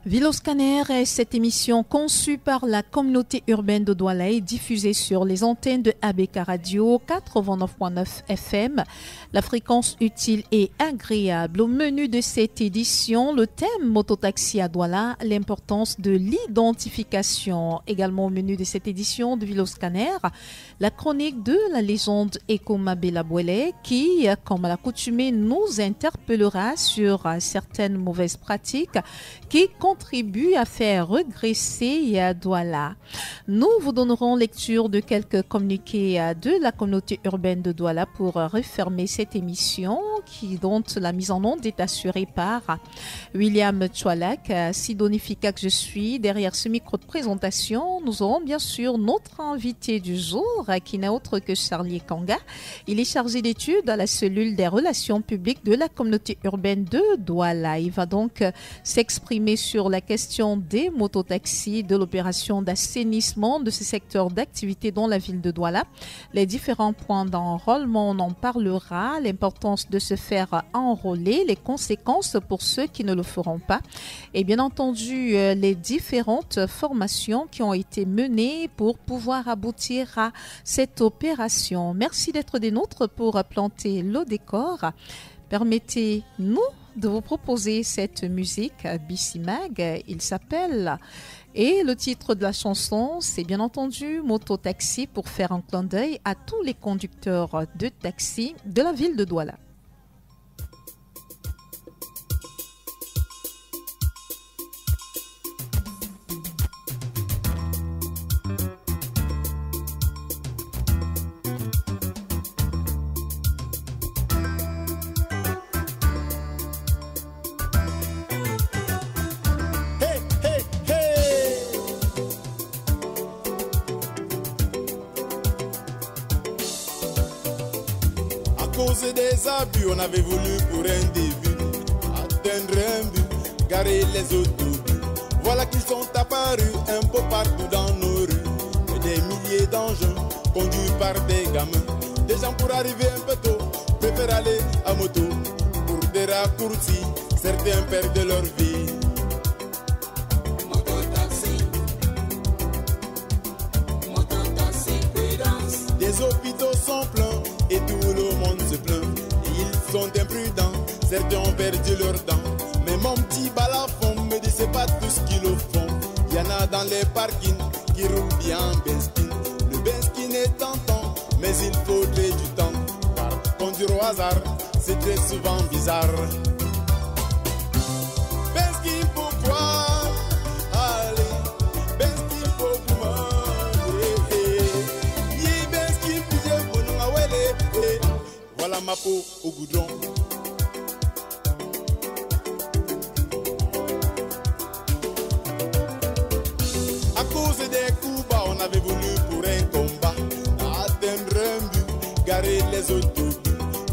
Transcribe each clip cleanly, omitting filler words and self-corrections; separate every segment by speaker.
Speaker 1: Ville au Scanner est cette émission conçue par la communauté urbaine de Douala et diffusée sur les antennes de ABK Radio 89.9 FM. La fréquence utile et agréable. Au menu de cette édition, le thème mototaxi à Douala, l'importance de l'identification. Également au menu de cette édition de Ville au Scanner, la chronique de la légende Ekoma Belabwele qui, comme à l'accoutumée, nous interpellera sur certaines mauvaises pratiques qui contribue à faire regresser Douala. Nous vous donnerons lecture de quelques communiqués de la communauté urbaine de Douala pour refermer cette émission dont la mise en onde est assurée par William Choualak, Sidonifika que je suis. Derrière ce micro de présentation, nous aurons bien sûr notre invité du jour qui n'est autre que Charlie Kanga. Il est chargé d'études à la cellule des relations publiques de la communauté urbaine de Douala. Il va donc s'exprimer sur la question des mototaxis, de l'opération d'assainissement de ce secteur d'activité dans la ville de Douala. Les différents points d'enrôlement, on en parlera, l'importance de se faire enrôler, les conséquences pour ceux qui ne le feront pas et bien entendu les différentes formations qui ont été menées pour pouvoir aboutir à cette opération. Merci d'être des nôtres pour planter le décor. Permettez-nous de vous proposer cette musique Bissimag. Il s'appelle et le titre de la chanson, c'est bien entendu Mototaxi pour faire un clin d'œil à tous les conducteurs de taxi de la ville de Douala.
Speaker 2: Des abus, on avait voulu pour un début atteindre un but, garer les autobus. Voilà qu'ils sont apparus un peu partout dans nos rues. Et des milliers d'engins conduits par des gamins. Des gens pour arriver un peu tôt préfèrent aller à moto. Pour des raccourcis, certains perdent leur vie. Mototaxi, prudence. Des hôpitaux sont pleins et tout le monde se plaint. Ils sont imprudents, certains ont perdu leurs dents. Mais mon petit balafon me dit c'est pas tout ce qu'ils le font. Y en a dans les parkings qui roulent bien en Benskin. Le Benskin est tentant, mais il faudrait du temps. Car conduire au hasard, c'est très souvent bizarre. Benskin pourquoi? Allez, Benskin pourquoi? Voilà ma peau au goudron. À cause des coups bas, on avait voulu pour un combat atteindre un but, garer les autobus.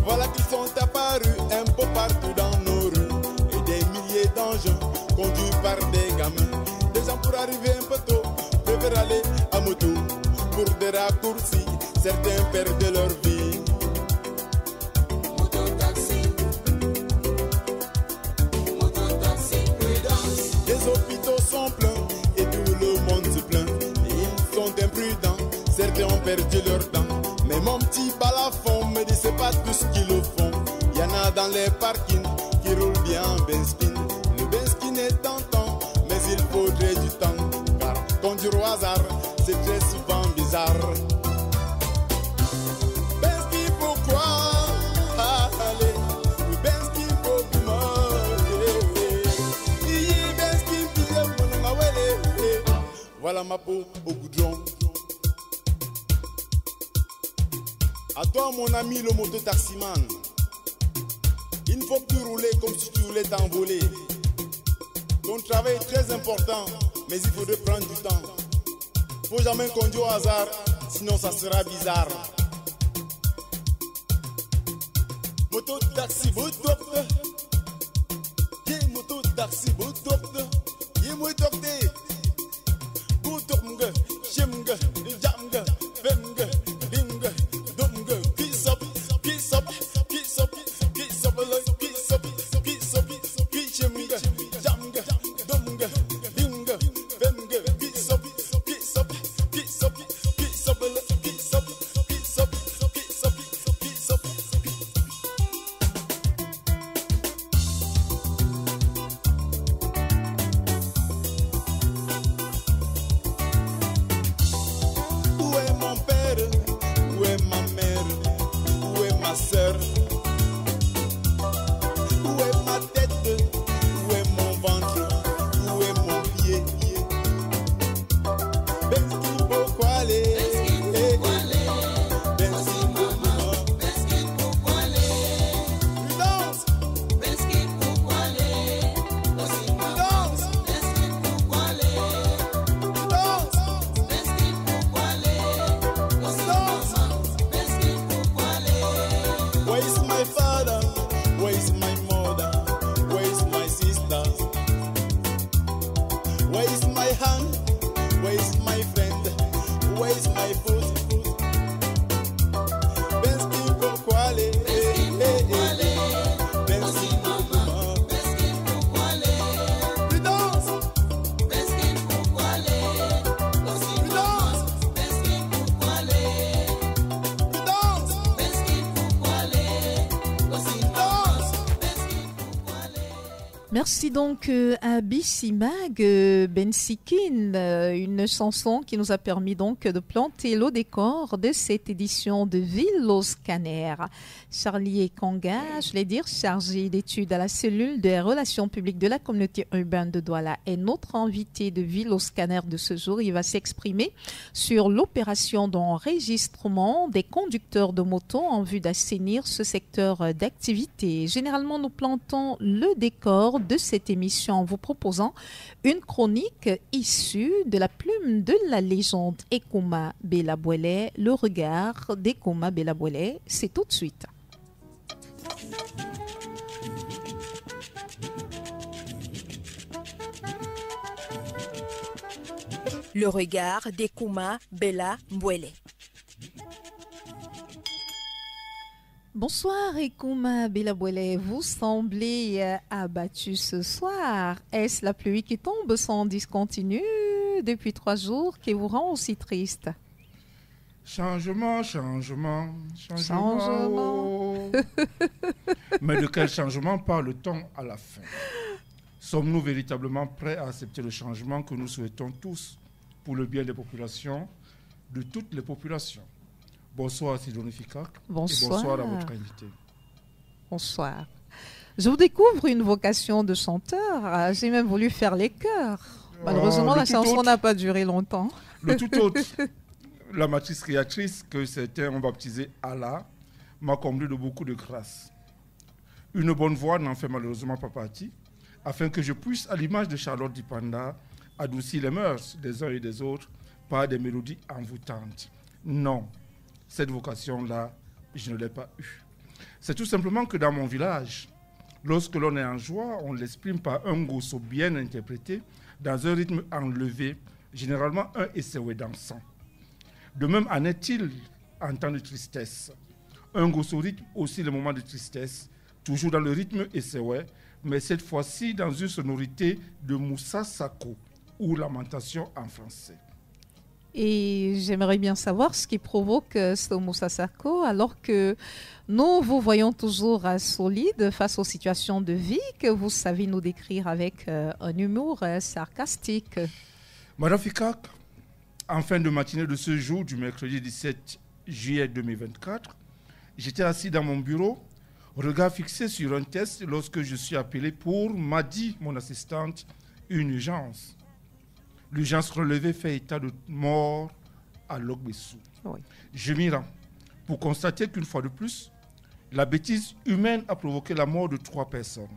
Speaker 2: Voilà qu'ils sont apparus un peu partout dans nos rues. Et des milliers d'engins conduits par des gamins. Des gens pour arriver un peu tôt préfèrent aller à moto. Pour des raccourcis, certains perdent leur vie. Les hôpitaux sont pleins et tout le monde se plaint. Et ils sont imprudents, certains ont perdu leurs dents. Mais mon petit balafon me dit c'est pas tout ce qu'ils le font. Y en a dans les parkings qui roulent bien en Benskin. Le Benskin est tentant, mais il faudrait du temps. Car conduire au hasard, c'est très souvent bizarre. Benskin pourquoi? Allez, le Benskin pourquoi? Voilà ma peau au goudron. À toi mon ami le mototaximan, il ne faut plus rouler comme si tu voulais t'envoler. Ton travail est très important, mais il faudrait prendre du temps. Faut jamais conduire au hasard, sinon ça sera bizarre. Mototaxi, mototaxi, mototaxi, mototaxi, mototaxi. Shimga, jamga, bemga, dimga, dumga, kiss up, kiss up, kiss up, kiss up, kiss up, kiss up, kiss up, kiss up, jamga, dumga, Where is my hand? Where is my friend? Where is my foot? Benskin Pokwale, Benskin Pokwale, Benskin Pokwale. We dance, Benskin Pokwale, Benskin Pokwale. We dance, Benskin Pokwale, Benskin Pokwale.
Speaker 1: Merci donc à Bissimag Bensikin, une chanson qui nous a permis donc de planter le décor de cette édition de Ville au Scanner. Charlie Ekanga, je l'ai dit, chargé d'études à la cellule des relations publiques de la communauté urbaine de Douala, est notre invité de Ville au Scanner de ce jour. Il va s'exprimer sur l'opération d'enregistrement des conducteurs de moto en vue d'assainir ce secteur d'activité. Généralement, nous plantons le décor de cette émission en vous proposant une chronique issue de la plume de la légende Ekuma Belabwele. Le regard d'Ekuma Belabwele, c'est tout de suite.
Speaker 3: Le regard d'Ekuma Belabwele.
Speaker 1: Bonsoir Ekuma Belabwele, vous semblez abattu ce soir. Est-ce la pluie qui tombe sans discontinu depuis 3 jours qui vous rend aussi triste?
Speaker 4: Changement, changement, changement. Oh. Mais de quel changement parle-t-on à la fin? Sommes-nous véritablement prêts à accepter le changement que nous souhaitons tous pour le bien des populations, de toutes les populations? Bonsoir Sidonie Fikak.
Speaker 1: Bonsoir.
Speaker 4: Et bonsoir à votre invité.
Speaker 1: Bonsoir. Je vous découvre une vocation de chanteur. J'ai même voulu faire les chœurs. Malheureusement, la chanson n'a pas duré longtemps.
Speaker 4: Le tout autre, la matrice créatrice que certains ont baptisée Allah, m'a comblé de beaucoup de grâce. Une bonne voix n'en fait malheureusement pas partie, afin que je puisse, à l'image de Charlotte Dipanda, adoucir les mœurs des uns et des autres par des mélodies envoûtantes. Non. Cette vocation-là, je ne l'ai pas eue. C'est tout simplement que dans mon village, lorsque l'on est en joie, on l'exprime par un gosso bien interprété, dans un rythme enlevé, généralement un esseoué dansant. De même en est-il en temps de tristesse. Un gosso rythme aussi les moments de tristesse, toujours dans le rythme esseoué, mais cette fois-ci dans une sonorité de Moussa Sako, ou lamentation en français.
Speaker 1: Et j'aimerais bien savoir ce qui provoque ce Moussa Sako, alors que nous vous voyons toujours solide face aux situations de vie que vous savez nous décrire avec un humour sarcastique.
Speaker 4: Madame Fikak, en fin de matinée de ce jour, du mercredi 17 juillet 2024, j'étais assis dans mon bureau, regard fixé sur un test lorsque je suis appelé pour, m'a dit mon assistante, une urgence. L'urgence relevée fait état de mort à Logbessou.
Speaker 1: Oui.
Speaker 4: Je m'y rends pour constater qu'une fois de plus, la bêtise humaine a provoqué la mort de 3 personnes.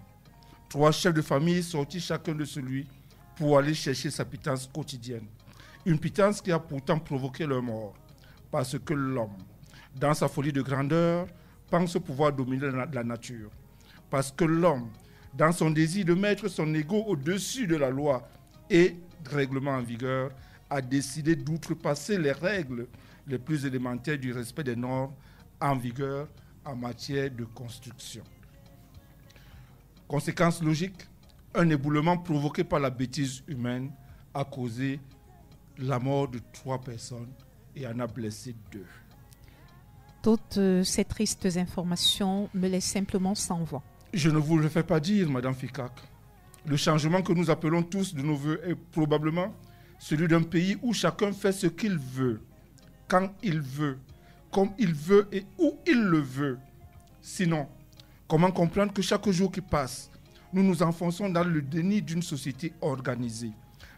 Speaker 4: 3 chefs de famille sortis chacun de celui pour aller chercher sa pitance quotidienne. Une pitance qui a pourtant provoqué leur mort. Parce que l'homme, dans sa folie de grandeur, pense pouvoir dominer la nature. Parce que l'homme, dans son désir de mettre son ego au-dessus de la loi et règlement en vigueur, a décidé d'outrepasser les règles les plus élémentaires du respect des normes en vigueur en matière de construction. Conséquence logique, un éboulement provoqué par la bêtise humaine a causé la mort de 3 personnes et en a blessé 2.
Speaker 1: Toutes ces tristes informations me laissent simplement sans voix.
Speaker 4: Je ne vous le fais pas dire, Madame Fikak. Le changement que nous appelons tous de nos voeux est probablement celui d'un pays où chacun fait ce qu'il veut, quand il veut, comme il veut et où il le veut. Sinon, comment comprendre que chaque jour qui passe, nous nous enfonçons dans le déni d'une société organisée,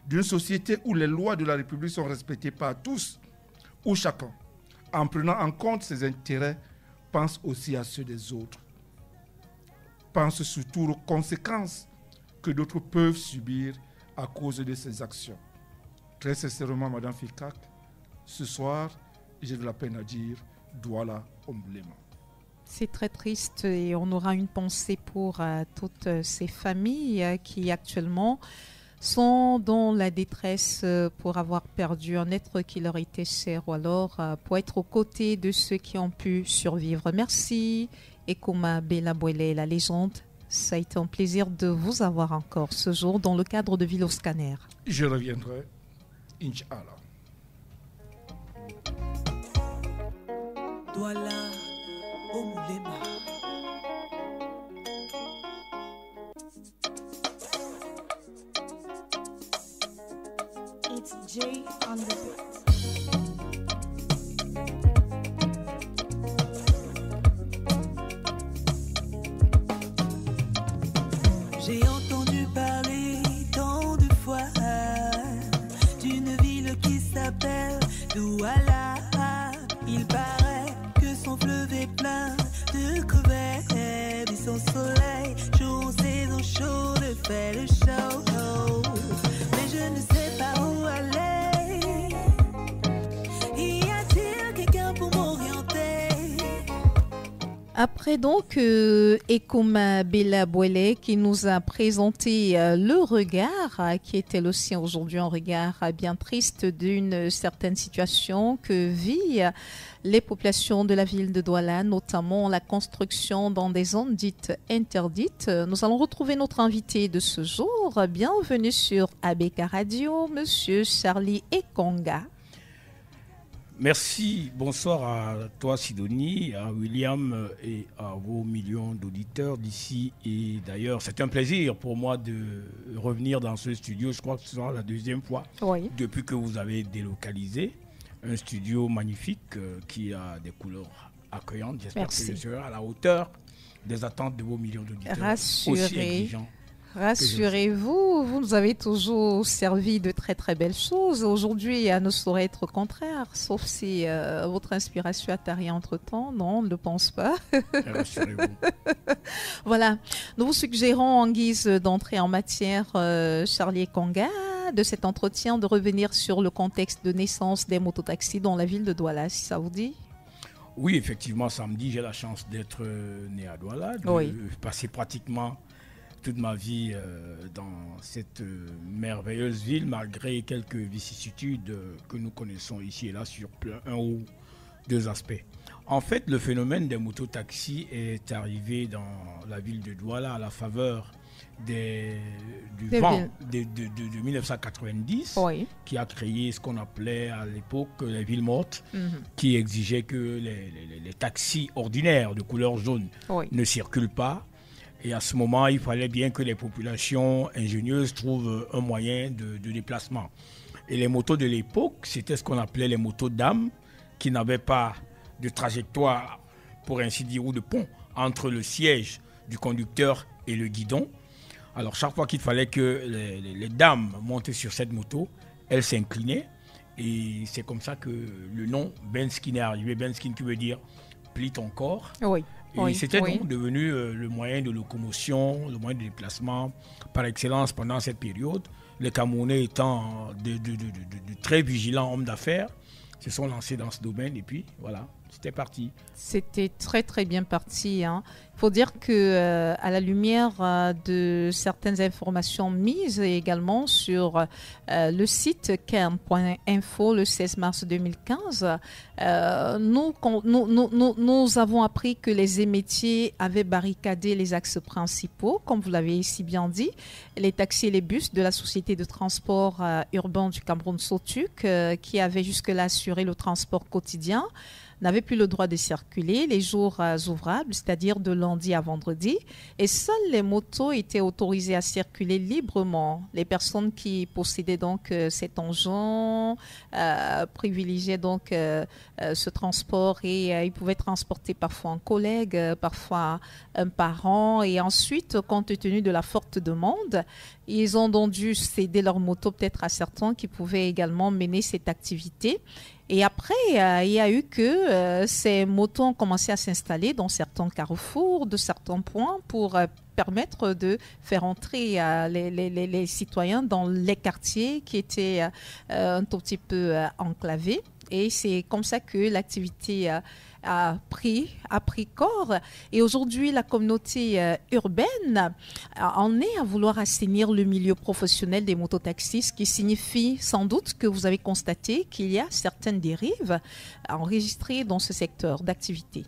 Speaker 4: d'une société où les lois de la République sont respectées par tous, où chacun, en prenant en compte ses intérêts, pense aussi à ceux des autres, pense surtout aux conséquences que d'autres peuvent subir à cause de ces actions. Très sincèrement, Madame Fikak, ce soir, j'ai de la peine à dire Douala Omblema.
Speaker 1: C'est très triste et on aura une pensée pour toutes ces familles qui actuellement sont dans la détresse pour avoir perdu un être qui leur était cher ou alors pour être aux côtés de ceux qui ont pu survivre. Merci Ekoma Bella Mbwele, la légende. Ça a été un plaisir de vous avoir encore ce jour dans le cadre de Ville au Scanner.
Speaker 4: Je reviendrai, Inch'Allah.
Speaker 5: Douala, Omulema.
Speaker 6: It's Jay on the beat.
Speaker 5: J'ai entendu parler tant de fois d'une ville qui s'appelle Douala. Il paraît que son fleuve est plein de crevettes et son soleil, jour en saison chaude, fait le show. Mais je ne sais pas où aller. Y a-t-il quelqu'un pour m'orienter?
Speaker 1: Après donc Ekoma Bella Mbwele qui nous a présenté le regard qui était le sien aujourd'hui, un regard bien triste d'une certaine situation que vit les populations de la ville de Douala, notamment la construction dans des zones dites interdites. Nous allons retrouver notre invité de ce jour. Bienvenue sur ABK Radio, Monsieur Charlie Ekonga.
Speaker 7: Merci, bonsoir à toi Sidonie, à William et à vos millions d'auditeurs d'ici et d'ailleurs. C'est un plaisir pour moi de revenir dans ce studio, je crois que ce sera la deuxième fois depuis que vous avez délocalisé. Un studio magnifique qui a des couleurs accueillantes. J'espère que je serai à la hauteur des attentes de vos millions d'auditeurs. Aussi exigeants.
Speaker 1: Rassurez-vous, vous nous avez toujours servi de très très belles choses. Aujourd'hui, elle ne saurait être contraire, sauf si votre inspiration a tari entre-temps. Non, on ne le pense pas.
Speaker 7: Rassurez-vous.
Speaker 1: Voilà, nous vous suggérons en guise d'entrée en matière, Charlie Ekonga, de cet entretien, de revenir sur le contexte de naissance des mototaxis dans la ville de Douala, si ça vous dit.
Speaker 7: Oui, effectivement, samedi, j'ai la chance d'être né à Douala, de passer pratiquement toute ma vie dans cette merveilleuse ville, malgré quelques vicissitudes que nous connaissons ici et là sur un ou deux aspects. En fait, le phénomène des mototaxis est arrivé dans la ville de Douala à la faveur du vent de 1990, qui a créé ce qu'on appelait à l'époque les villes mortes, qui exigeait que les taxis ordinaires de couleur jaune ne circulent pas. Et à ce moment, il fallait bien que les populations ingénieuses trouvent un moyen de déplacement. Et les motos de l'époque, c'était ce qu'on appelait les motos d'âme, qui n'avaient pas de trajectoire, pour ainsi dire, ou de pont entre le siège du conducteur et le guidon. Alors chaque fois qu'il fallait que les dames montaient sur cette moto, elles s'inclinaient. Et c'est comme ça que le nom Benskin est arrivé. Benskin qui veut dire plie ton corps. Et c'était donc devenu le moyen de locomotion, le moyen de déplacement par excellence pendant cette période. Les Camerounais étant de très vigilants hommes d'affaires, se sont lancés dans ce domaine et puis voilà, c'était parti. C'était très très bien parti. Il faut dire que à la lumière de certaines informations mises également sur le site kern.info le 16 mars 2015, nous avons appris que les émeutiers avaient barricadé les axes principaux, comme vous l'avez si bien dit, les taxis et les bus de la société de transport urbain du Cameroun Sotuc, qui avaient jusque-là assuré le transport quotidien, n'avaient plus le droit de circuler les jours ouvrables, c'est-à-dire de lundi à vendredi, et seules les motos étaient autorisées à circuler librement. Les personnes qui possédaient donc cet engin privilégiaient donc ce transport et ils pouvaient transporter parfois un collègue, parfois un parent, et ensuite, compte tenu de la forte demande, ils ont donc dû céder leur moto peut-être à certains qui pouvaient également mener cette activité. Et après, il y a eu que ces motos ont commencé à s'installer dans certains carrefours, de certains points, pour permettre de faire entrer les citoyens dans les quartiers qui étaient un tout petit peu enclavés. Et c'est comme ça que l'activité
Speaker 1: a pris corps. Et aujourd'hui, la communauté urbaine en est à vouloir assainir le milieu professionnel des mototaxis, ce qui signifie sans doute que vous avez constaté qu'il y a certaines dérives enregistrées dans ce secteur d'activité.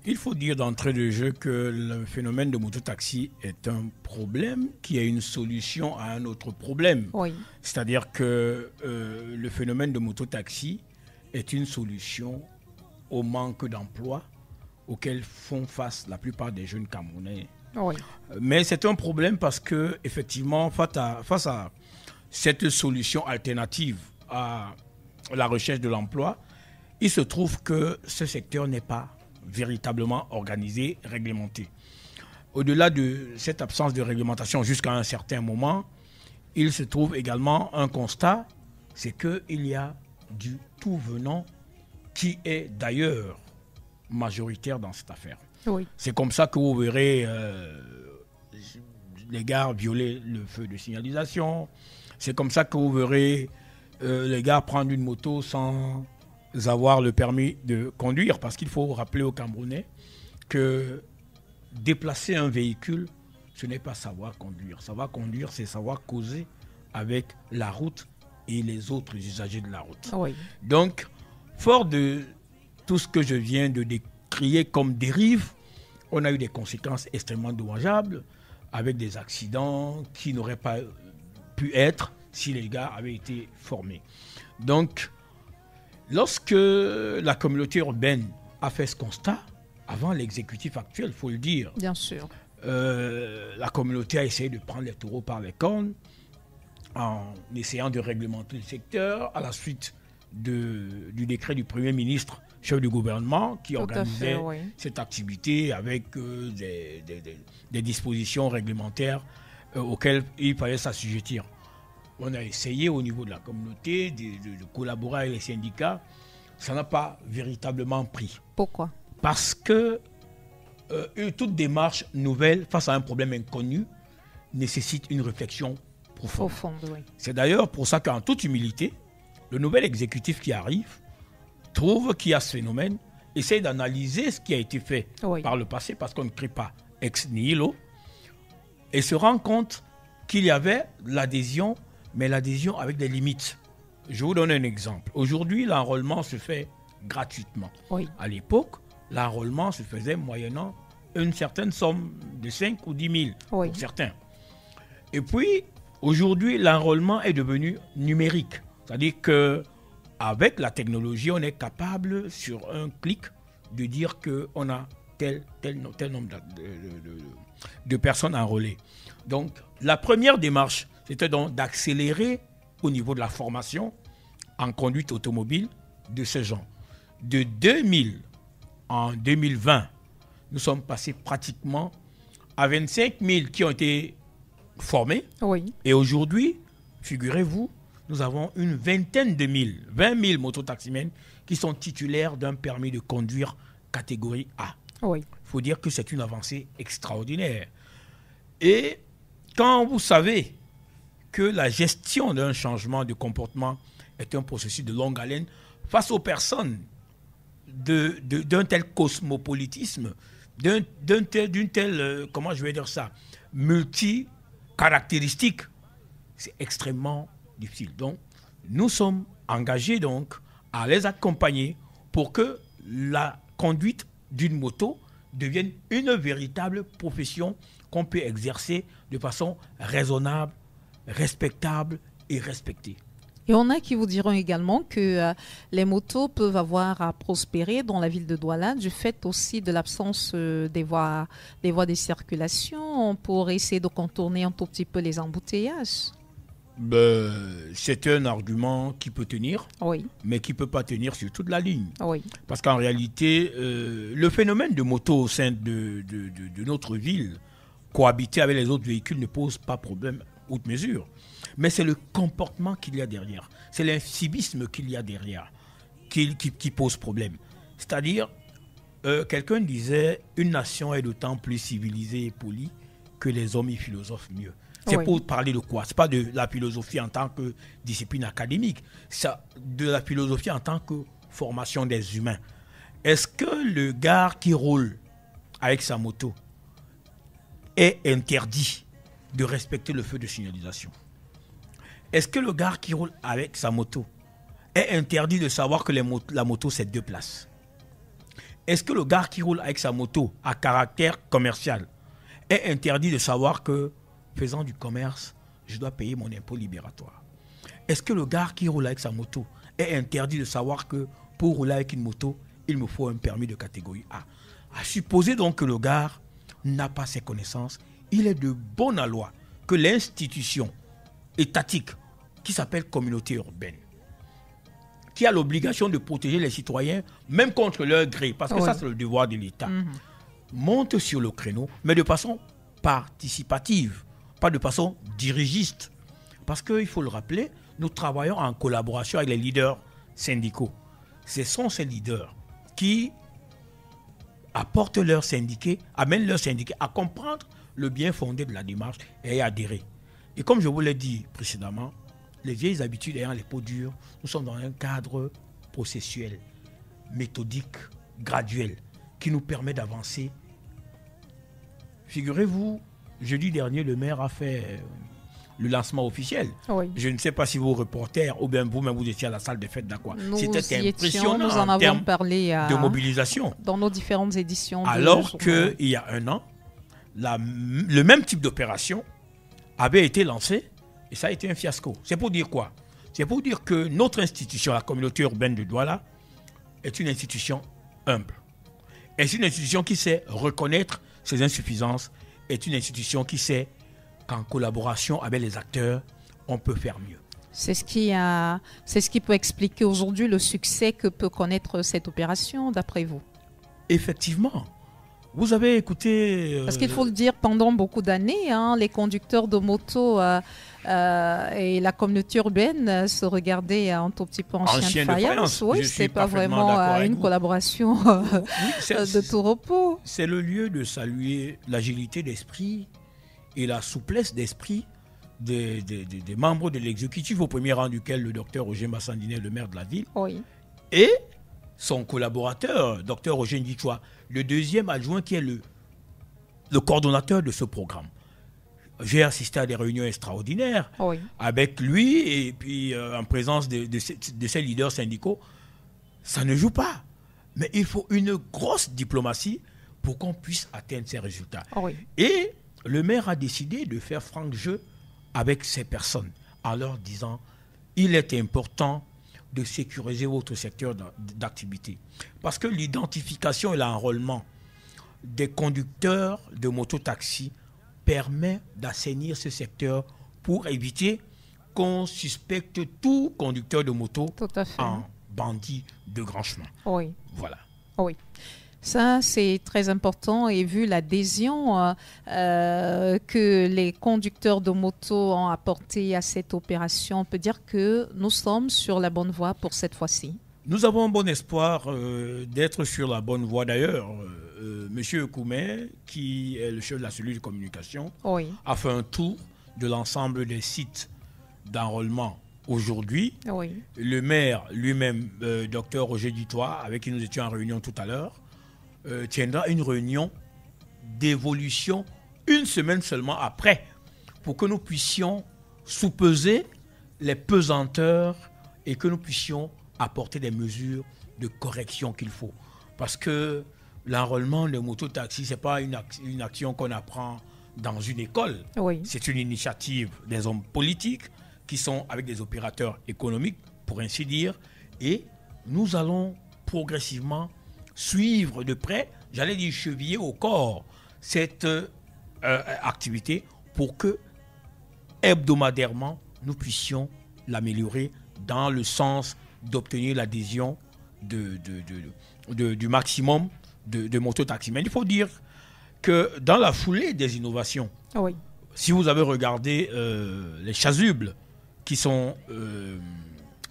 Speaker 7: Il faut dire d'entrée de jeu que le phénomène de mototaxi est un problème qui est une solution à un autre problème.
Speaker 1: Oui.
Speaker 7: C'est-à-dire que le phénomène de mototaxi est une solution au manque d'emploi auquel font face la plupart des jeunes Camerounais.
Speaker 1: Oui.
Speaker 7: Mais c'est un problème parce que, effectivement, face à cette solution alternative à la recherche de l'emploi, il se trouve que ce secteur n'est pas véritablement organisé, réglementé. Au-delà de cette absence de réglementation jusqu'à un certain moment, il se trouve également un constat, c'est qu'il y a du tout venant qui est d'ailleurs majoritaire dans cette affaire.
Speaker 1: Oui.
Speaker 7: C'est comme ça que vous verrez les gars violer le feu de signalisation. C'est comme ça que vous verrez les gars prendre une moto sans avoir le permis de conduire. Parce qu'il faut rappeler aux Camerounais que déplacer un véhicule, ce n'est pas savoir conduire. Savoir conduire, c'est savoir causer avec la route et les autres usagers de la route.
Speaker 1: Oui.
Speaker 7: Donc, fort de tout ce que je viens de décrire comme dérive, on a eu des conséquences extrêmement dommageables avec des accidents qui n'auraient pas pu être si les gars avaient été formés. Donc, lorsque la communauté urbaine a fait ce constat, avant l'exécutif actuel, il faut le dire,
Speaker 1: bien sûr,
Speaker 7: la communauté a essayé de prendre les taureaux par les cornes en essayant de réglementer le secteur à la suite du décret du Premier ministre, chef du gouvernement, qui organisait cette activité avec des dispositions réglementaires auxquelles il fallait s'assujettir. On a essayé au niveau de la communauté de collaborer avec les syndicats. Ça n'a pas véritablement pris.
Speaker 1: Pourquoi ?
Speaker 7: Parce que toute démarche nouvelle face à un problème inconnu nécessite une réflexion profonde.
Speaker 1: Oui.
Speaker 7: C'est d'ailleurs pour ça qu'en toute humilité, le nouvel exécutif qui arrive trouve qu'il y a ce phénomène, essaye d'analyser ce qui a été fait par le passé, parce qu'on ne crée pas ex nihilo, et se rend compte qu'il y avait l'adhésion, mais l'adhésion avec des limites. Je vous donne un exemple. Aujourd'hui, l'enrôlement se fait gratuitement.
Speaker 1: Oui.
Speaker 7: À l'époque, l'enrôlement se faisait moyennant une certaine somme de 5 ou 10 000 pour certains. Et puis, aujourd'hui, l'enrôlement est devenu numérique. C'est-à-dire qu'avec la technologie, on est capable, sur un clic, de dire qu'on a tel nombre de personnes enrôlées. Donc, la première démarche, c'était donc d'accélérer au niveau de la formation en conduite automobile de ce genre. De 2000 en 2020, nous sommes passés pratiquement à 25 000 qui ont été formés.
Speaker 1: Oui.
Speaker 7: Et aujourd'hui, figurez-vous, nous avons une vingtaine de mille, 20 000 mototaximens qui sont titulaires d'un permis de conduire catégorie A.
Speaker 1: Oui.
Speaker 7: Il faut dire que c'est une avancée extraordinaire. Et quand vous savez que la gestion d'un changement de comportement est un processus de longue haleine face aux personnes d'un tel cosmopolitisme, d'une telle, comment je vais dire ça, multi-caractéristique, c'est extrêmement difficile. Donc, nous sommes engagés donc à les accompagner pour que la conduite d'une moto devienne une véritable profession qu'on peut exercer de façon raisonnable, respectable et respectée.
Speaker 1: Et on a qui vous diront également que les motos peuvent avoir à prospérer dans la ville de Douala du fait aussi de l'absence des voies de circulation pour essayer de contourner un tout petit peu les embouteillages.
Speaker 7: C'est un argument qui peut tenir, mais qui ne peut pas tenir sur toute la ligne.
Speaker 1: Oui.
Speaker 7: Parce qu'en réalité, le phénomène de moto au sein de notre ville, cohabiter avec les autres véhicules ne pose pas problème outre mesure. Mais c'est le comportement qu'il y a derrière. C'est l'incivisme qu'il y a derrière qui pose problème. C'est-à-dire, quelqu'un disait, une nation est d'autant plus civilisée et polie que les hommes y philosophent mieux. C'est pour parler de quoi? Ce n'est pas de la philosophie en tant que discipline académique. C'est de la philosophie en tant que formation des humains. est-ce que le gars qui roule avec sa moto est interdit de respecter le feu de signalisation? Est-ce que le gars qui roule avec sa moto est interdit de savoir que la moto, c'est 2 places? Est-ce que le gars qui roule avec sa moto à caractère commercial est interdit de savoir que, faisant du commerce, je dois payer mon impôt libératoire? Est-ce que le gars qui roule avec sa moto est interdit de savoir que, pour rouler avec une moto, il me faut un permis de catégorie A? À supposer donc que le gars n'a pas ces connaissances, il est de bonne loi que l'institution étatique qui s'appelle communauté urbaine, qui a l'obligation de protéger les citoyens, même contre leur gré, parce que ça c'est le devoir de l'État, monte sur le créneau, mais de façon participative, pas de façon dirigiste. Parce qu'il faut le rappeler, nous travaillons en collaboration avec les leaders syndicaux. Ce sont ces leaders qui apportent leurs syndiqués, amènent leurs syndiqués à comprendre le bien fondé de la démarche et à adhérer. Et comme je vous l'ai dit précédemment, les vieilles habitudes ayant les peaux dures, nous sommes dans un cadre processuel, méthodique, graduel, qui nous permet d'avancer. Figurez-vous, jeudi dernier, le maire a fait le lancement officiel. Je ne sais pas si vos reporters ou bien vous-même vous étiez à la salle des fêtes d'Aqua. C'était impressionnant,
Speaker 1: nous en avons parlé
Speaker 7: de mobilisation.
Speaker 1: Dans nos différentes éditions.
Speaker 7: Alors qu'il y a un an, le même type d'opération avait été lancé et ça a été un fiasco. C'est pour dire quoi? C'est pour dire que notre institution, la communauté urbaine de Douala, est une institution humble. Est une institution qui sait reconnaître ses insuffisances, est une institution qui sait qu'en collaboration avec les acteurs, on peut faire mieux.
Speaker 1: C'est ce qui peut expliquer aujourd'hui le succès que peut connaître cette opération, d'après vous?
Speaker 7: Effectivement. Vous avez écouté...
Speaker 1: Parce qu'il faut le dire, pendant beaucoup d'années, les conducteurs de moto et la communauté urbaine se regardaient un tout petit peu en chien de faïence. Oui, c'est pas vraiment une collaboration de tout repos.
Speaker 7: C'est le lieu de saluer l'agilité d'esprit et la souplesse d'esprit des membres de l'exécutif, au premier rang duquel le docteur Roger Massandinet, le maire de la ville, et son collaborateur, docteur Roger Ndichwa, le deuxième adjoint qui est le coordonnateur de ce programme. J'ai assisté à des réunions extraordinaires avec lui et puis en présence de ces leaders syndicaux. Ça ne joue pas. Mais il faut une grosse diplomatie pour qu'on puisse atteindre ces résultats. Et le maire a décidé de faire franc jeu avec ces personnes en leur disant il est important de sécuriser votre secteur d'activité. Parce que l'identification et l'enrôlement des conducteurs de mototaxi permet d'assainir ce secteur pour éviter qu'on suspecte tout conducteur de moto en bandit de grand chemin. Voilà.
Speaker 1: Ça, c'est très important et vu l'adhésion que les conducteurs de moto ont apporté à cette opération, on peut dire que nous sommes sur la bonne voie pour cette fois-ci.
Speaker 7: Nous avons un bon espoir d'être sur la bonne voie. D'ailleurs, M. Koumet, qui est le chef de la cellule de communication, a fait un tour de l'ensemble des sites d'enrôlement aujourd'hui. Le maire lui-même, Dr Roger Dutoit, avec qui nous étions en réunion tout à l'heure, tiendra une réunion d'évolution une semaine seulement après pour que nous puissions sous-peser les pesanteurs et que nous puissions apporter des mesures de correction qu'il faut. Parce que l'enrôlement de mototaxi, ce n'est pas une action qu'on apprend dans une école. C'est une initiative des hommes politiques qui sont avec des opérateurs économiques, pour ainsi dire, et nous allons progressivement suivre de près, j'allais dire cheviller au corps, cette activité pour que hebdomadairement, nous puissions l'améliorer dans le sens d'obtenir l'adhésion du maximum de mototaximens. Il faut dire que dans la foulée des innovations, si vous avez regardé les chasubles qui sont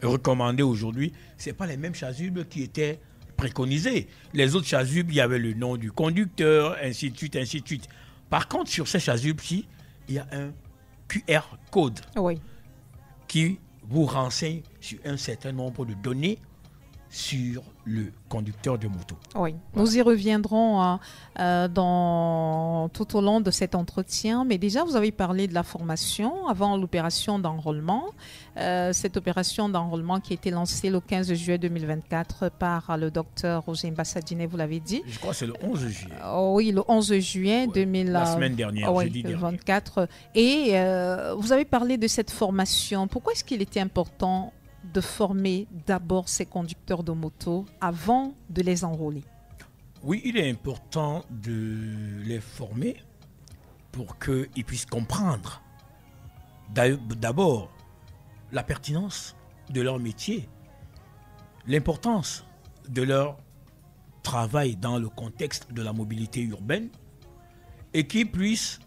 Speaker 7: recommandés aujourd'hui, ce n'est pas les mêmes chasubles qui étaient préconisés. Les autres chasubles, il y avait le nom du conducteur, ainsi de suite, ainsi de suite. Par contre, sur ces chasubles-ci, il y a un QR code qui vous renseigne sur un certain nombre de données sur le conducteur de moto.
Speaker 1: Oui, nous y reviendrons tout au long de cet entretien. Mais déjà, vous avez parlé de la formation avant l'opération d'enrôlement. Cette opération d'enrôlement qui a été lancée le 15 juillet 2024 par le docteur Roger Mbassadine, vous l'avez dit.
Speaker 7: Je crois que c'est le 11 juillet.
Speaker 1: Oui, le 11 juillet 2024.
Speaker 7: La semaine dernière, jeudi dernier.
Speaker 1: 24. Et vous avez parlé de cette formation. Pourquoi est-ce qu'il était important de former d'abord ces conducteurs de moto avant de les enrôler?
Speaker 7: Oui, il est important de les former pour qu'ils puissent comprendre d'abord la pertinence de leur métier, l'importance de leur travail dans le contexte de la mobilité urbaine et qu'ils puissent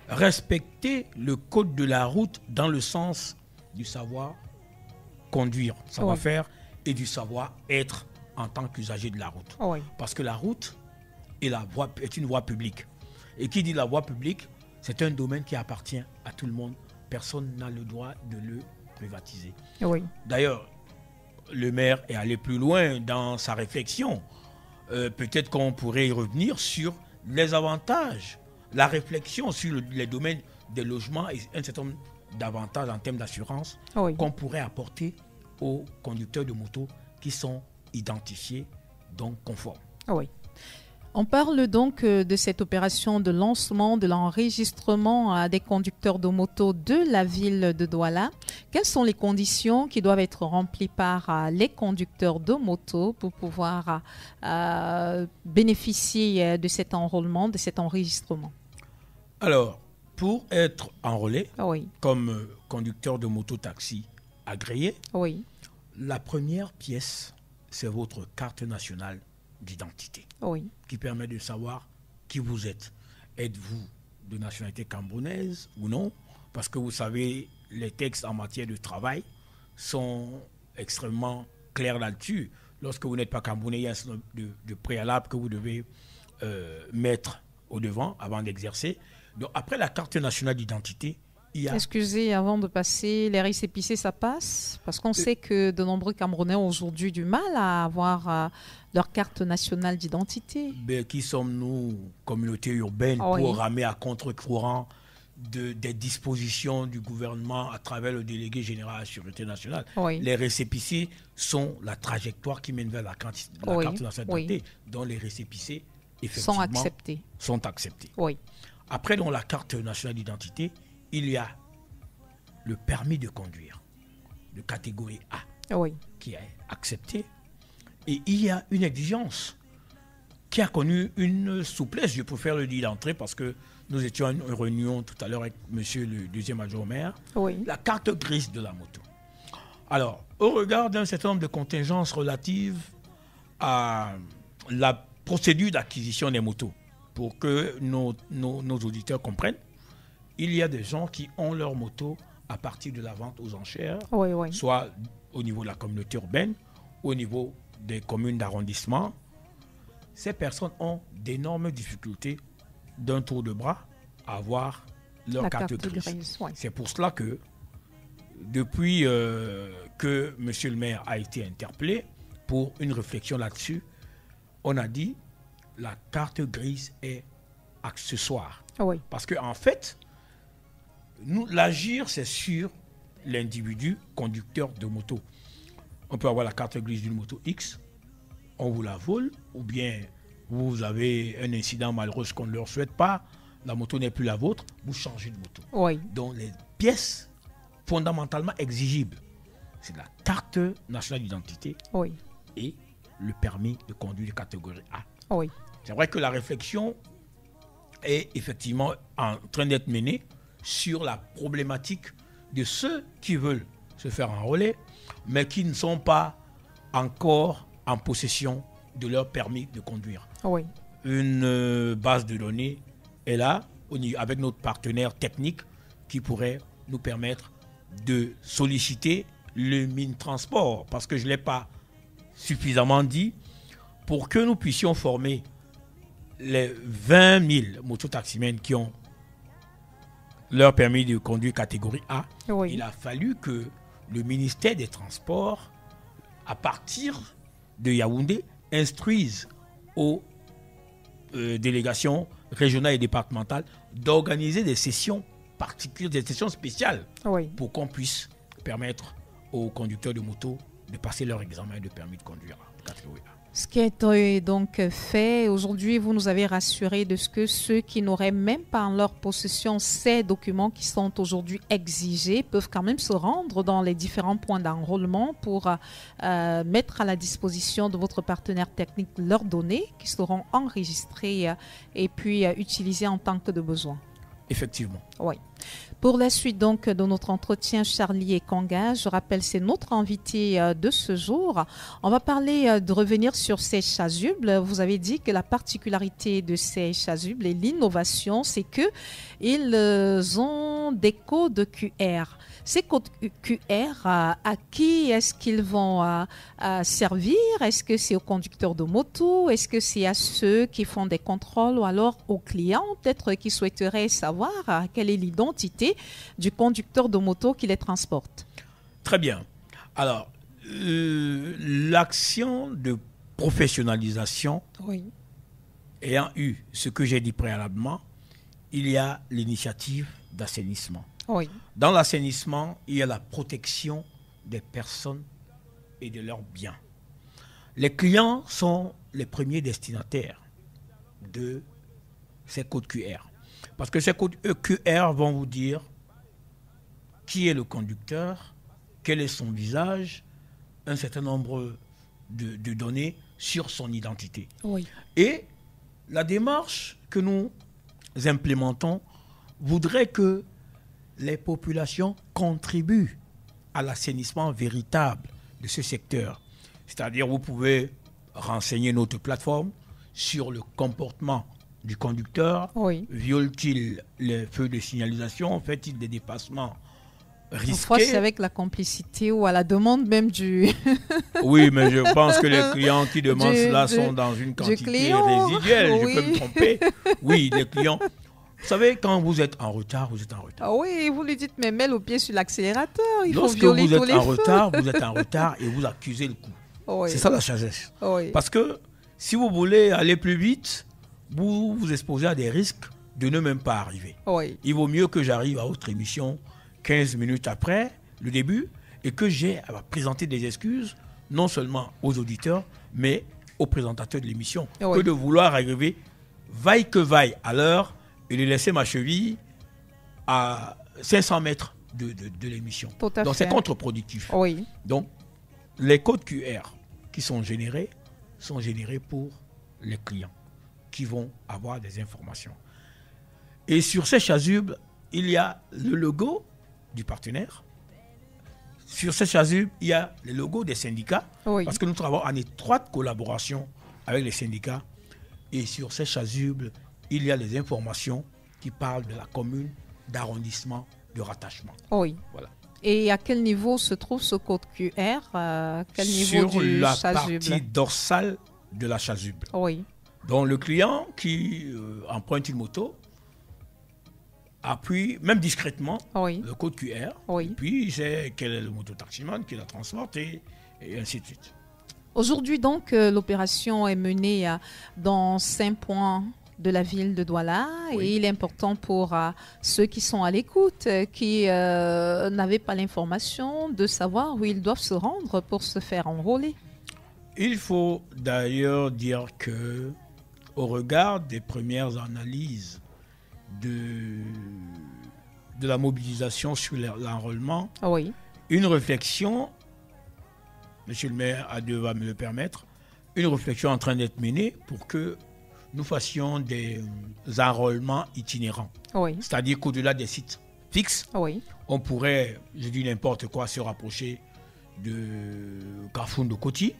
Speaker 7: respecter le code de la route dans le sens du savoir conduire, savoir-faire et du savoir-être en tant qu'usager de la route. Parce que la route est une voie publique. Et qui dit la voie publique, c'est un domaine qui appartient à tout le monde. Personne n'a le droit de le privatiser. D'ailleurs, le maire est allé plus loin dans sa réflexion. Peut-être qu'on pourrait y revenir sur les avantages, la réflexion sur les domaines des logements et un certain nombre d'avantages en termes d'assurance qu'on pourrait apporter aux conducteurs de moto qui sont identifiés, donc conformes.
Speaker 1: On parle donc de cette opération de lancement de l'enregistrement des conducteurs de moto de la ville de Douala. Quelles sont les conditions qui doivent être remplies par les conducteurs de moto pour pouvoir bénéficier de cet enrôlement, de cet enregistrement?
Speaker 7: Alors, pour être enrôlé comme conducteur de moto-taxi agréé, la première pièce, c'est votre carte nationale d'identité qui permet de savoir qui vous êtes. Êtes-vous de nationalité camerounaise ou non? Parce que vous savez, les textes en matière de travail sont extrêmement clairs là-dessus. Lorsque vous n'êtes pas camerounais, il y a un certain nombre de préalables que vous devez mettre au devant avant d'exercer. Donc, après la carte nationale d'identité, il y a...
Speaker 1: Excusez, avant de passer, les récépissés, ça passe? Parce qu'on sait que de nombreux Camerounais ont aujourd'hui du mal à avoir leur carte nationale d'identité.
Speaker 7: Qui sommes-nous, communauté urbaine, pour ramer à contre-courant des dispositions du gouvernement à travers le délégué général à la sécurité nationale? Les récépissés sont la trajectoire qui mène vers la carte nationale d'identité, dont les récépissés, effectivement, sont acceptés. Après, dans la carte nationale d'identité, il y a le permis de conduire de catégorie A qui est accepté. Et il y a une exigence qui a connu une souplesse, je préfère le dire d'entrée parce que nous étions à une réunion tout à l'heure avec monsieur le deuxième adjoint au maire, la carte grise de la moto. Alors, au regard d'un certain nombre de contingences relatives à la procédure d'acquisition des motos, pour que nos auditeurs comprennent, il y a des gens qui ont leur moto à partir de la vente aux enchères, soit au niveau de la communauté urbaine, au niveau des communes d'arrondissement. Ces personnes ont d'énormes difficultés d'un tour de bras à avoir leur carte grise. C'est pour cela que, depuis que M. le maire a été interpellé pour une réflexion là-dessus, on a dit la carte grise est accessoire. Parce qu'en fait, l'agir, c'est sur l'individu conducteur de moto. On peut avoir la carte grise d'une moto X, on vous la vole, ou bien vous avez un incident malheureux qu'on ne leur souhaite pas, la moto n'est plus la vôtre, vous changez de moto. Donc les pièces fondamentalement exigibles, c'est la carte nationale d'identité et le permis de conduire de catégorie A. C'est vrai que la réflexion est effectivement en train d'être menée sur la problématique de ceux qui veulent se faire enrôler, mais qui ne sont pas encore en possession de leur permis de conduire. Une base de données est là, avec notre partenaire technique, qui pourrait nous permettre de solliciter le Mintransport, parce que je ne l'ai pas suffisamment dit, pour que nous puissions former les 20 000 mototaximens qui ont leur permis de conduire catégorie A. Il a fallu que le ministère des Transports à partir de Yaoundé, instruisent aux délégations régionales et départementales d'organiser des sessions particulières, des sessions spéciales pour qu'on puisse permettre aux conducteurs de moto de passer leur examen de permis de conduire catégorie A.
Speaker 1: Ce qui est donc fait aujourd'hui, vous nous avez rassuré de ce que ceux qui n'auraient même pas en leur possession ces documents qui sont aujourd'hui exigés peuvent quand même se rendre dans les différents points d'enrôlement pour mettre à la disposition de votre partenaire technique leurs données qui seront enregistrées et puis utilisées en tant que de besoin.
Speaker 7: Effectivement.
Speaker 1: Oui. Pour la suite donc de notre entretien, Charlie et Kanga, je rappelle, c'est notre invité de ce jour. On va parler de revenir sur ces chasubles. Vous avez dit que la particularité de ces chasubles et l'innovation, c'est qu'ils ont des codes QR. Ces codes QR, à qui est-ce qu'ils vont servir? Est-ce que c'est aux conducteurs de moto? Est-ce que c'est à ceux qui font des contrôles ou alors aux clients peut-être qui souhaiteraient savoir quelle est l'identité du conducteur de moto qui les transporte?
Speaker 7: Très bien. Alors, l'action de professionnalisation ayant eu ce que j'ai dit préalablement, il y a l'initiative d'assainissement.
Speaker 1: Oui.
Speaker 7: Dans l'assainissement, il y a la protection des personnes et de leurs biens. Les clients sont les premiers destinataires de ces codes QR. Parce que ces codes QR vont vous dire qui est le conducteur, quel est son visage, un certain nombre de données sur son identité.
Speaker 1: Oui.
Speaker 7: Et la démarche que nous implémentons voudrait que les populations contribuent à l'assainissement véritable de ce secteur. C'est-à-dire, vous pouvez renseigner notre plateforme sur le comportement du conducteur.
Speaker 1: Oui.
Speaker 7: Viole-t-il les feux de signalisation? Fait-il des dépassements risqués?
Speaker 1: Parfois, c'est avec la complicité ou à la demande même du...
Speaker 7: Oui, mais je pense que les clients qui demandent cela sont dans une quantité résiduelle. Oui. Je peux me tromper. Oui, les clients... Vous savez, quand vous êtes en retard, vous êtes en retard.
Speaker 1: Ah oui, vous lui dites, mais mets le pied sur l'accélérateur.
Speaker 7: Lorsque vous êtes en retard et vous accusez le coup.
Speaker 1: Oui.
Speaker 7: C'est ça la sagesse.
Speaker 1: Oui.
Speaker 7: Parce que si vous voulez aller plus vite, vous vous exposez à des risques de ne même pas arriver.
Speaker 1: Oui.
Speaker 7: Il vaut mieux que j'arrive à votre émission 15 minutes après le début et que j'ai à présenter des excuses, non seulement aux auditeurs, mais aux présentateurs de l'émission, que de vouloir arriver vaille que vaille à l'heure et de laisser ma cheville à 500 mètres de l'émission. Donc c'est contre-productif.
Speaker 1: Oui.
Speaker 7: Donc les codes QR qui sont générés pour les clients qui vont avoir des informations. Et sur ces chasubles, il y a le logo du partenaire. Sur ces chasubles, il y a le logo des syndicats, parce que nous travaillons en étroite collaboration avec les syndicats. Et sur ces chasubles, il y a les informations qui parlent de la commune, d'arrondissement, de rattachement.
Speaker 1: Oui.
Speaker 7: Voilà.
Speaker 1: Et à quel niveau se trouve ce code QR? Quel niveau
Speaker 7: sur
Speaker 1: du
Speaker 7: la
Speaker 1: chasuble?
Speaker 7: partie dorsale de la chasuble.
Speaker 1: Oui.
Speaker 7: Donc le client qui emprunte une moto appuie, même discrètement, le code QR.
Speaker 1: Oui.
Speaker 7: Et puis il sait quel est le mototaximan qui la transporte et ainsi de suite.
Speaker 1: Aujourd'hui, donc, l'opération est menée dans 5 points de la ville de Douala et il est important pour ceux qui sont à l'écoute, qui n'avaient pas l'information, de savoir où ils doivent se rendre pour se faire enrôler.
Speaker 7: Il faut d'ailleurs dire que, au regard des premières analyses de la mobilisation sur l'enrôlement, une réflexion, Monsieur le maire va me le permettre, une réflexion en train d'être menée pour que nous fassions des enrôlements itinérants. C'est-à-dire qu'au-delà des sites fixes, on pourrait, je dis n'importe quoi, se rapprocher de Carrefour de Coty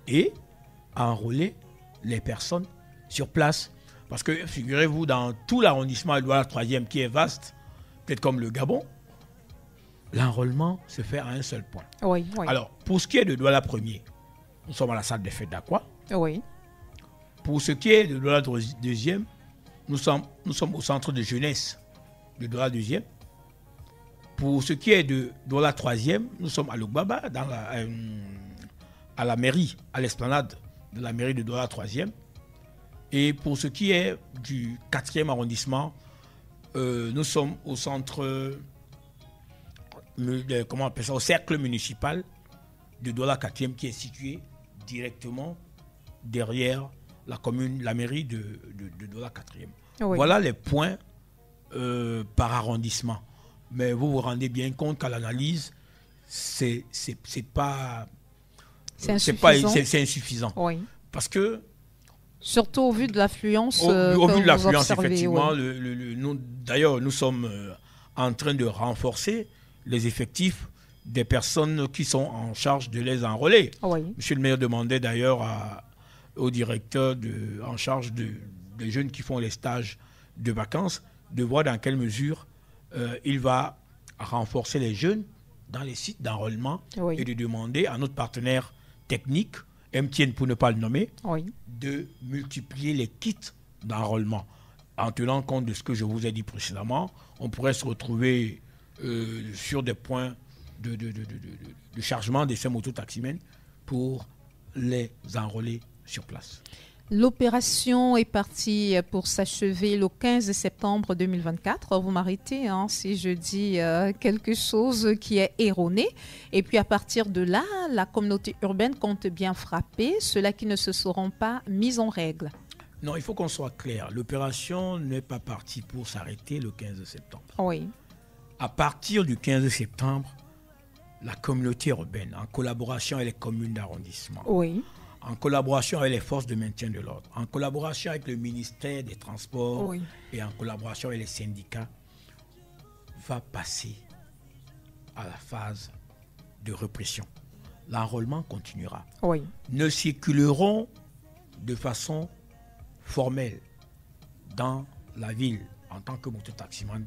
Speaker 7: et enrôler les personnes sur place. Parce que, figurez-vous, dans tout l'arrondissement de Douala 3e qui est vaste, peut-être comme le Gabon, l'enrôlement se fait à un seul point. Alors, pour ce qui est de Douala 1er, nous sommes à la salle des fêtes d'Aqua. Pour ce qui est de Douala 2e, nous sommes au centre de jeunesse de Douala 2e. Pour ce qui est de Douala 3e, nous sommes à Lugbaba, à la mairie, à l'esplanade de la mairie de Douala 3e. Et pour ce qui est du 4e arrondissement, nous sommes au centre, comment on appelle ça, au cercle municipal de Douala 4e qui est situé directement derrière la mairie de Douala 4e. Oui. Voilà les points par arrondissement. Mais vous vous rendez bien compte qu'à l'analyse, c'est pas... C'est insuffisant. Oui. Parce que...
Speaker 1: Surtout au vu de l'affluence.
Speaker 7: Au vu de l'affluence, effectivement. Oui. D'ailleurs, nous sommes en train de renforcer les effectifs des personnes qui sont en charge de les enrôler. Oui. Monsieur le maire demandait d'ailleurs au directeur en charge des jeunes qui font les stages de vacances de voir dans quelle mesure il va renforcer les jeunes dans les sites d'enrôlement oui. et de demander à notre partenaire technique, MTN pour ne pas le nommer, oui. de multiplier les kits d'enrôlement. En tenant compte de ce que je vous ai dit précédemment, on pourrait se retrouver sur des points de chargement de ces mototaximens pour les enrôler sur place.
Speaker 1: L'opération est partie pour s'achever le 15 septembre 2024. Vous m'arrêtez si je dis quelque chose qui est erroné. Et puis à partir de là, la communauté urbaine compte bien frapper ceux-là qui ne se seront pas mis en règle.
Speaker 7: Non, il faut qu'on soit clair. L'opération n'est pas partie pour s'arrêter le 15 septembre.
Speaker 1: Oui.
Speaker 7: À partir du 15 septembre, la communauté urbaine, en collaboration avec les communes d'arrondissement,
Speaker 1: oui.
Speaker 7: en collaboration avec les forces de maintien de l'ordre, en collaboration avec le ministère des Transports oui. et en collaboration avec les syndicats, va passer à la phase de répression. L'enrôlement continuera.
Speaker 1: Oui.
Speaker 7: Ne circuleront de façon formelle dans la ville en tant que mototaximan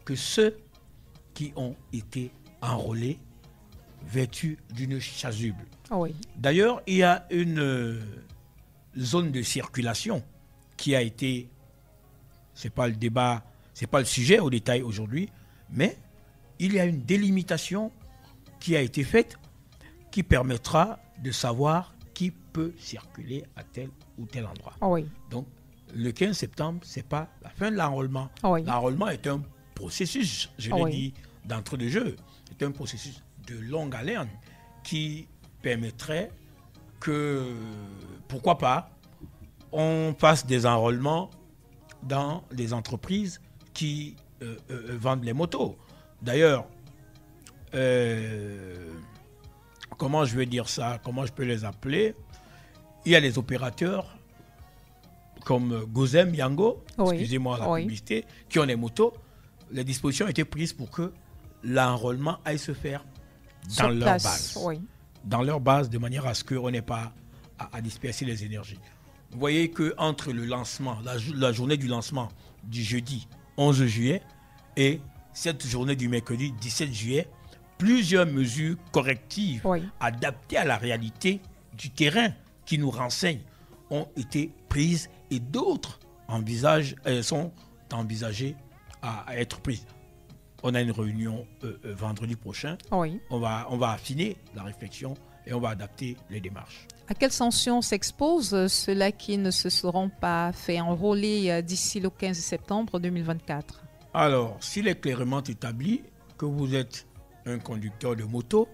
Speaker 7: que ceux qui ont été enrôlés vêtus d'une chasuble.
Speaker 1: Oui.
Speaker 7: D'ailleurs, il y a une zone de circulation qui a été, c'est pas le débat, c'est pas le sujet au détail aujourd'hui, mais il y a une délimitation qui a été faite qui permettra de savoir qui peut circuler à tel ou tel endroit.
Speaker 1: Oui.
Speaker 7: Donc, le 15 septembre, c'est pas la fin de l'enrôlement.
Speaker 1: Oui.
Speaker 7: L'enrôlement est un processus, je l'ai dit d'entrée de jeu, c'est un processus de longue haleine qui permettrait que, pourquoi pas, on fasse des enrôlements dans les entreprises qui vendent les motos. D'ailleurs, comment je vais dire ça, comment je peux les appeler? Il y a des opérateurs comme Gozem, Yango, excusez-moi la publicité, qui ont des motos. Les dispositions ont été prises pour que l'enrôlement aille se faire dans leur base.
Speaker 1: Oui.
Speaker 7: Dans leur base, de manière à ce qu'on n'ait pas à disperser les énergies. Vous voyez qu'entre le lancement, la journée du lancement du jeudi 11 juillet et cette journée du mercredi 17 juillet, plusieurs mesures correctives adaptées à la réalité du terrain qui nous renseignent ont été prises et d'autres sont envisagées à être prises. On a une réunion vendredi prochain.
Speaker 1: Oui.
Speaker 7: On va affiner la réflexion et on va adapter les démarches.
Speaker 1: À quelle sanction s'exposent ceux-là qui ne se seront pas fait enrôler d'ici le 15 septembre 2024 ?
Speaker 7: Alors, s'il est clairement établi que vous êtes un conducteur de moto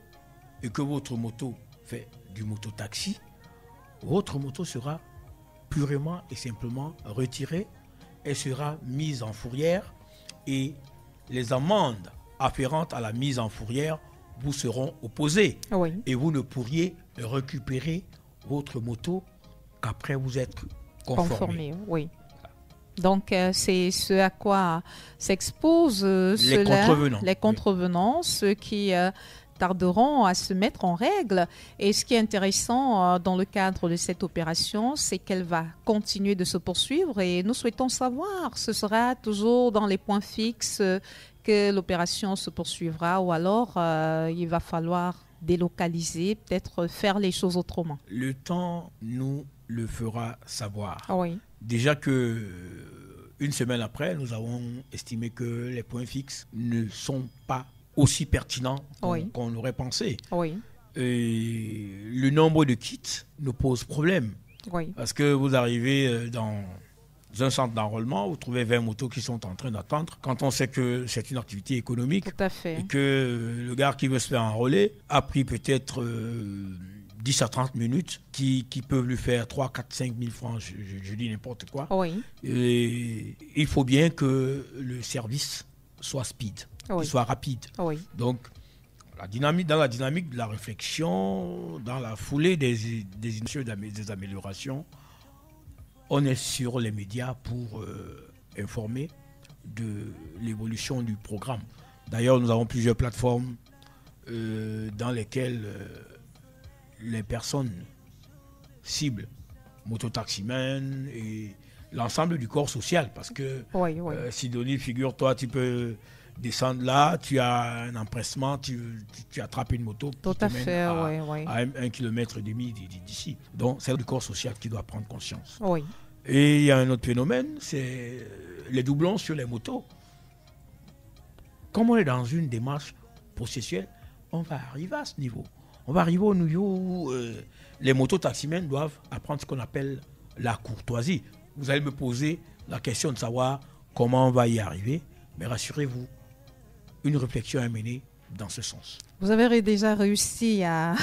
Speaker 7: et que votre moto fait du mototaxi, votre moto sera purement et simplement retirée et sera mise en fourrière et les amendes afférentes à la mise en fourrière vous seront opposées.
Speaker 1: Oui.
Speaker 7: Et vous ne pourriez récupérer votre moto qu'après vous être conformé.
Speaker 1: Oui. Donc, c'est ce à quoi s'exposent les contrevenants, ceux qui tarderont à se mettre en règle. Et ce qui est intéressant dans le cadre de cette opération, c'est qu'elle va continuer de se poursuivre et nous souhaitons savoir, ce sera toujours dans les points fixes que l'opération se poursuivra ou alors il va falloir délocaliser, peut-être faire les choses autrement.
Speaker 7: Le temps nous le fera savoir.
Speaker 1: Oui.
Speaker 7: Déjà que une semaine après, nous avons estimé que les points fixes ne sont pas aussi pertinents qu'on aurait pensé.
Speaker 1: Oui.
Speaker 7: le nombre de kits nous pose problème.
Speaker 1: Oui.
Speaker 7: Parce que vous arrivez dans un centre d'enrôlement, vous trouvez 20 motos qui sont en train d'attendre. Quand on sait que c'est une activité économique,
Speaker 1: tout à fait,
Speaker 7: et que le gars qui veut se faire enrôler a pris peut-être 10 à 30 minutes qui peuvent lui faire 3, 4, 5 000 francs, je dis n'importe quoi.
Speaker 1: Oui.
Speaker 7: Et il faut bien que le service soit speed, qu'il soit rapide.
Speaker 1: Oui.
Speaker 7: Donc, dans la dynamique de la réflexion, dans la foulée des améliorations, on est sur les médias pour informer de l'évolution du programme. D'ailleurs, nous avons plusieurs plateformes dans lesquelles les personnes ciblent, mototaximens et l'ensemble du corps social. Parce que, Sidonie, figure-toi, tu peux descendre là, tu as un empressement, tu attrapes une moto qui te mène à 1,5 km d'ici. Donc, c'est le corps social qui doit prendre conscience.
Speaker 1: Oui.
Speaker 7: Et il y a un autre phénomène, c'est les doublons sur les motos. Comme on est dans une démarche processuelle, on va arriver à ce niveau. On va arriver au niveau où les mototaximens doivent apprendre ce qu'on appelle la courtoisie. Vous allez me poser la question de savoir comment on va y arriver, mais rassurez-vous, une réflexion est menée dans ce sens.
Speaker 1: Vous avez déjà réussi à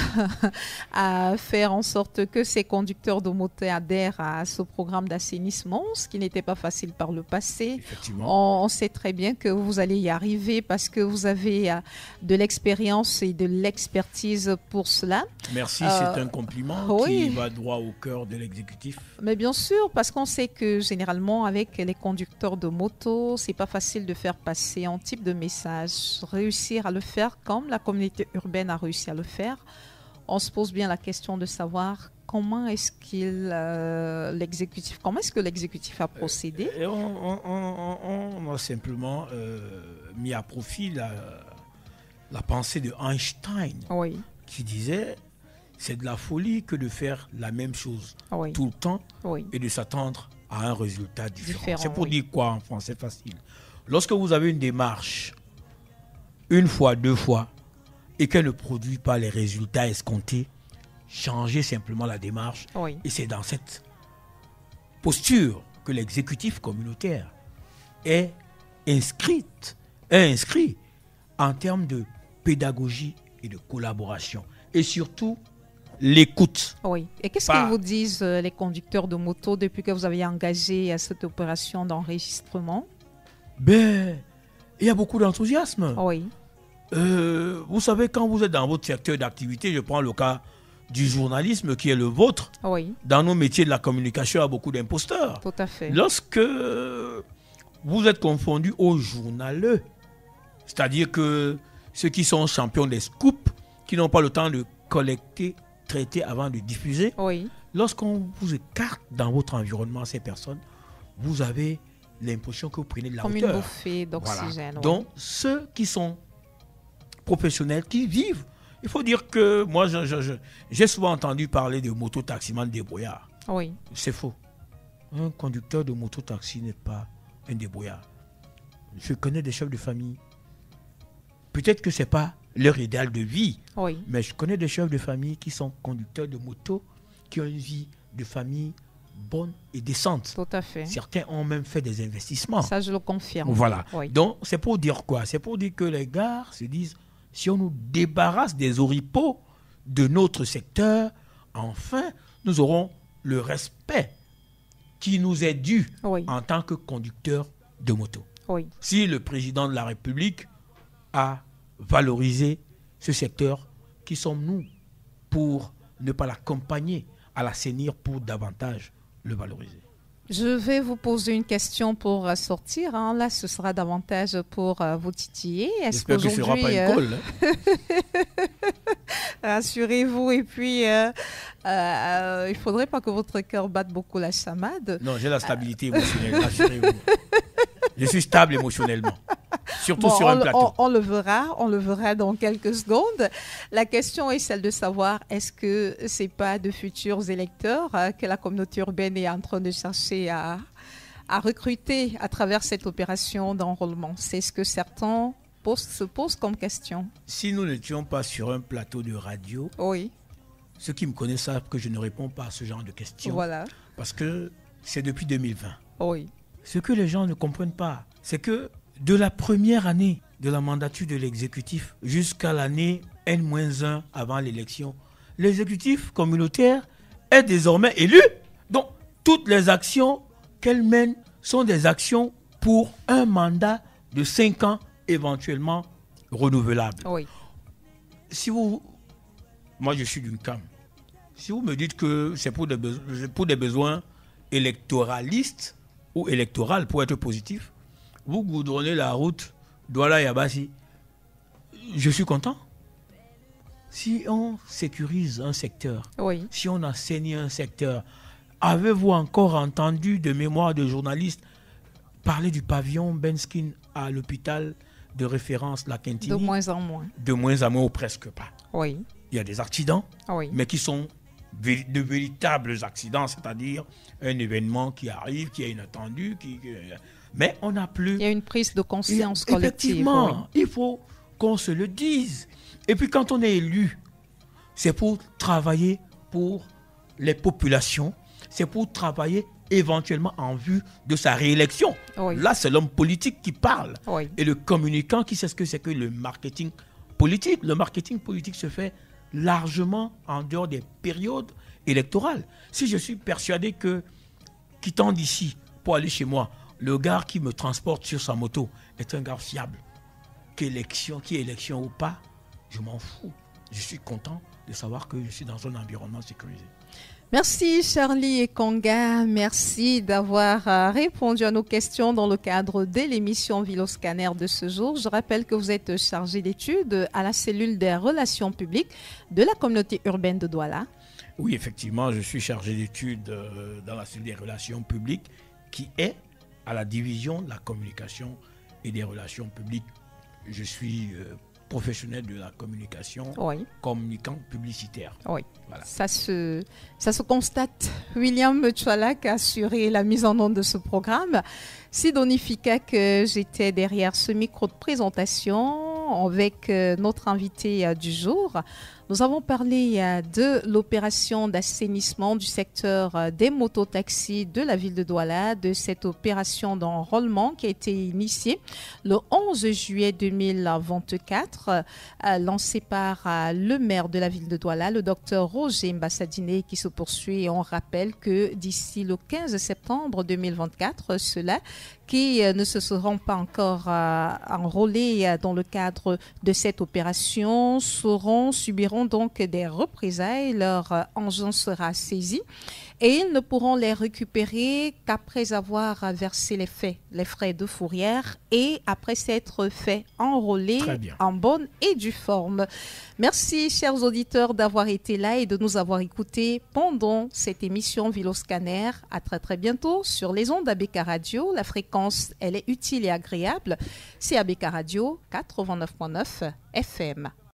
Speaker 1: faire en sorte que ces conducteurs de moto adhèrent à ce programme d'assainissement, ce qui n'était pas facile par le passé.
Speaker 7: Effectivement.
Speaker 1: On sait très bien que vous allez y arriver parce que vous avez de l'expérience et de l'expertise pour cela.
Speaker 7: Merci, c'est un compliment qui va droit au cœur de l'exécutif.
Speaker 1: Mais bien sûr, parce qu'on sait que généralement avec les conducteurs de moto, c'est pas facile de faire passer un type de message. Réussir à le faire comme la communauté urbaine a réussi à le faire, on se pose bien la question de savoir comment est-ce que l'exécutif a procédé.
Speaker 7: On a simplement mis à profit la pensée de Einstein, qui disait c'est de la folie que de faire la même chose tout le temps et de s'attendre à un résultat différent. C'est pour dire quoi en français facile? Lorsque vous avez une démarche une fois, deux fois, et qu'elle ne produit pas les résultats escomptés, changez simplement la démarche. Et c'est dans cette posture que l'exécutif communautaire est inscrit en termes de pédagogie et de collaboration. Et surtout, l'écoute.
Speaker 1: Et qu'est-ce que vous disent les conducteurs de moto depuis que vous avez engagé à cette opération d'enregistrement?
Speaker 7: Il y a beaucoup d'enthousiasme. Vous savez, quand vous êtes dans votre secteur d'activité, je prends le cas du journalisme qui est le vôtre. Dans nos métiers de la communication, il y a beaucoup d'imposteurs.
Speaker 1: Tout à fait.
Speaker 7: Lorsque vous êtes confondu aux journaleux, c'est-à-dire que ceux qui sont champions des scoops, qui n'ont pas le temps de collecter, traiter avant de diffuser, lorsqu'on vous écarte dans votre environnement, ces personnes, vous avez l'impression que vous prenez de la hauteur.
Speaker 1: Comme une bouffée d'oxygène.
Speaker 7: Donc, ceux qui sont professionnels, qui vivent, il faut dire que moi, j'ai souvent entendu parler de moto-taximan débrouillard. C'est faux. Un conducteur de moto-taxi n'est pas un débrouillard. Je connais des chefs de famille. Peut-être que ce n'est pas leur idéal de vie, mais je connais des chefs de famille qui sont conducteurs de moto, qui ont une vie de famille bonne et décente.
Speaker 1: Tout à fait.
Speaker 7: Certains ont même fait des investissements.
Speaker 1: Ça, je le confirme.
Speaker 7: Voilà. Donc, c'est pour dire quoi? C'est pour dire que les gares se disent, si on nous débarrasse des oripeaux de notre secteur, enfin, nous aurons le respect qui nous est dû en tant que conducteur de moto. Si le président de la République a valorisé ce secteur, qui sommes-nous pour ne pas l'accompagner, à l'assainir pour davantage le valoriser?
Speaker 1: Je vais vous poser une question pour sortir. Là, ce sera davantage pour vous titiller.
Speaker 7: J'espère que ce ne sera pas une colle.
Speaker 1: Rassurez-vous. Et puis, il ne faudrait pas que votre cœur batte beaucoup la chamade.
Speaker 7: Non, j'ai la stabilité émotionnelle, rassurez-vous. Je suis stable émotionnellement. Surtout sur un plateau.
Speaker 1: On le verra dans quelques secondes. La question est celle de savoir, est-ce que ce n'est pas de futurs électeurs que la communauté urbaine est en train de chercher à recruter à travers cette opération d'enrôlement? C'est ce que certains se pose comme question?
Speaker 7: Si nous n'étions pas sur un plateau de radio,
Speaker 1: Oui.
Speaker 7: ceux qui me connaissent savent que je ne réponds pas à ce genre de questions.
Speaker 1: Voilà.
Speaker 7: Parce que c'est depuis 2020.
Speaker 1: Oui.
Speaker 7: Ce que les gens ne comprennent pas, c'est que de la première année de la mandature de l'exécutif jusqu'à l'année N-1 avant l'élection, l'exécutif communautaire est désormais élu. Donc, toutes les actions qu'elle mène sont des actions pour un mandat de 5 ans, éventuellement renouvelable.
Speaker 1: Oui.
Speaker 7: Moi je suis d'une CAM. Si vous me dites que c'est pour des besoins électoralistes ou électoraux, pour être positif, vous goudronnez la route Douala-Yabassi, je suis content. Si on sécurise un secteur,
Speaker 1: Oui.
Speaker 7: si on assainit un secteur, avez-vous encore entendu de mémoire de journalistes parler du pavillon Benskin à l'hôpital de référence La Quintini?
Speaker 1: De moins en moins.
Speaker 7: De moins en moins ou presque pas.
Speaker 1: Oui.
Speaker 7: Il y a des accidents,
Speaker 1: Oui.
Speaker 7: mais qui sont de véritables accidents, c'est-à-dire un événement qui arrive, qui est inattendu, mais on n'a plus...
Speaker 1: Il y a une prise de conscience collective.
Speaker 7: Effectivement,
Speaker 1: Oui.
Speaker 7: il faut qu'on se le dise. Et puis quand on est élu, c'est pour travailler pour les populations, c'est pour travailler éventuellement en vue de sa réélection.
Speaker 1: Oui.
Speaker 7: Là, c'est l'homme politique qui parle.
Speaker 1: Oui.
Speaker 7: Et le communicant qui sait ce que c'est que le marketing politique. Le marketing politique se fait largement en dehors des périodes électorales. Si je suis persuadé que, quittant d'ici pour aller chez moi, le gars qui me transporte sur sa moto est un gars fiable, qui est élection ou pas, je m'en fous. Je suis content de savoir que je suis dans un environnement sécurisé.
Speaker 1: Merci Charlie et Konga, merci d'avoir répondu à nos questions dans le cadre de l'émission Viloscanner de ce jour. Je rappelle que vous êtes chargé d'études à la cellule des relations publiques de la communauté urbaine de Douala.
Speaker 7: Oui, effectivement, je suis chargé d'études dans la cellule des relations publiques qui est à la division de la communication et des relations publiques. Je suis professionnel de la communication,
Speaker 1: Oui.
Speaker 7: communicant publicitaire.
Speaker 1: Oui,
Speaker 7: Voilà.
Speaker 1: ça se constate. William Tchoualak a assuré la mise en onde de ce programme. Sidonie Fika que j'étais derrière ce micro de présentation avec notre invité du jour. Nous avons parlé de l'opération d'assainissement du secteur des mototaxis de la ville de Douala, de cette opération d'enrôlement qui a été initiée le 11 juillet 2024, lancée par le maire de la ville de Douala, le docteur Roger Mbassadine, qui se poursuit. Et on rappelle que d'ici le 15 septembre 2024, ceux-là qui ne se seront pas encore enrôlés dans le cadre de cette opération subiront donc des représailles. Leur engin sera saisi et ils ne pourront les récupérer qu'après avoir versé les frais de fourrière et après s'être fait enrôler en bonne et due forme. Merci, chers auditeurs, d'avoir été là et de nous avoir écoutés pendant cette émission Viloscanner. À très très bientôt sur les ondes ABK Radio. La fréquence, elle est utile et agréable. C'est ABK Radio 89.9 FM.